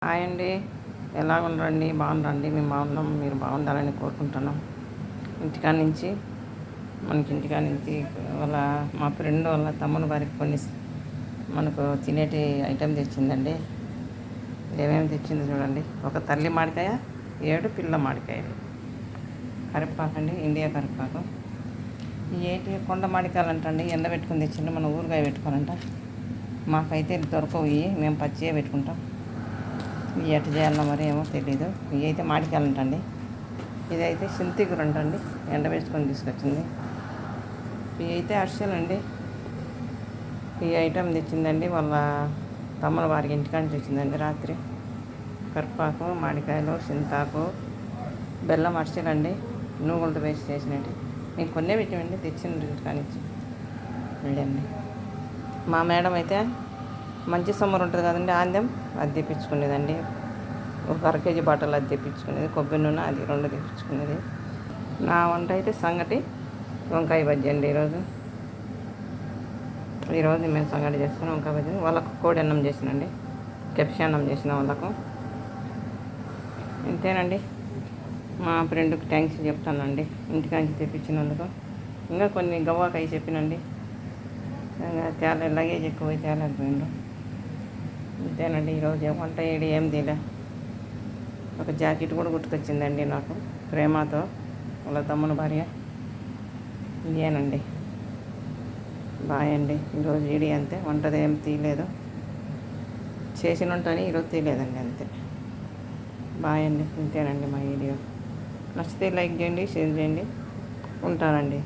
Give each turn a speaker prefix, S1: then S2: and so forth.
S1: Hi అండి. ఎలా ఉండరండి? బాగుండండి. మేము బాగున్నాం, మీరు బాగుండాలని కోరుకుంటున్నాం. ఇంటికాడ నుంచి వాళ్ళ మా ఫ్రెండ్ వాళ్ళ తమ్ముని వారికి కొన్ని మనకు తినేటి ఐటెం తెచ్చిందండి. ఏమేమి తెచ్చిందో చూడండి. ఒక తల్లి మామిడికాయ, 7 పిల్ల మామిడికాయలు, కరివేపాకు అండి, ఇండియా కరివేపాకు. ఈ ఏంటి కొండ మామిడికాయలు అంటండి, ఎండబెట్టుకుని తెచ్చిండు. మన ఊరగాయ పెట్టుకోవాలంట. మాకైతే దొరకవు, మేము పచ్చిగా పెట్టుకుంటాం. ఇవి ఎట్ట చేయాలన్నా మరి ఏమో తెలీదు. ఇవి అయితే మామిడికాయలంటండి. ఇదైతే చింతిగురు అంటండి, ఎండ వేసుకొని తీసుకొచ్చింది. ఇవి అయితే అరిసెలండి. ఈ ఐటెం తెచ్చిందండి వాళ్ళ తమ్ముల వారికి ఇంటికాడ నుంచి వచ్చిందండి రాత్రి. కరివేపాకు, మామిడికాయలు, చింతాకు, బెల్లం అరిసెలండి, నూగులతో వేసి చేసినట్టు. నేను కొన్నే పెట్టినండి, తెచ్చింది ఇంటికాడ నుంచి వెళ్ళండి. మా మేడం అయితే మంచి సమ్మర్ ఉంటుంది కదండి, ఆందెం అది తెప్పించుకునేదండి. ఒక 1/2 కేజీ బాటలు అది తెప్పించుకునేది. కొబ్బరి నూనె అది 2 తెప్పించుకునేది. నా వంట అయితే సంగటి వంకాయ బజ్జీ అండి. ఈరోజు మేము సంగటి చేసుకుని వంకాయ బజ్జీ, వాళ్ళకు కోడి అన్నం చేసినండి, కెప్షి అన్నం చేసిన వాళ్ళకు. ఇంతేనండి. మా ఫ్రెండ్కి థ్యాంక్స్ చెప్తానండి, ఇంటికాంచి తెప్పించినందుకు. ఇంకా కొన్ని గవ్వాకాయ చెప్పినండి, తేలే లగేజ్ ఎక్కువ తేలేకపోయిండు. ఇంతేనండి. ఈరోజు వంట ఏం తీలే. ఒక జాకెట్ కూడా గుర్తుకొచ్చిందండి నాకు, ప్రేమతో వాళ్ళ తమ్ముని భార్య. ఇదేనండి. బాయ్ అండి. ఈరోజు అంతే, వంటది ఏం తీయలేదు. చేసిన వంటని ఈరోజు తీయలేదండి, అంతే. బాయ్ అండి. ఇంతేనండి మా వీడియో. నచ్చితే లైక్ చేయండి, షేర్ చేయండి. ఉంటానండి.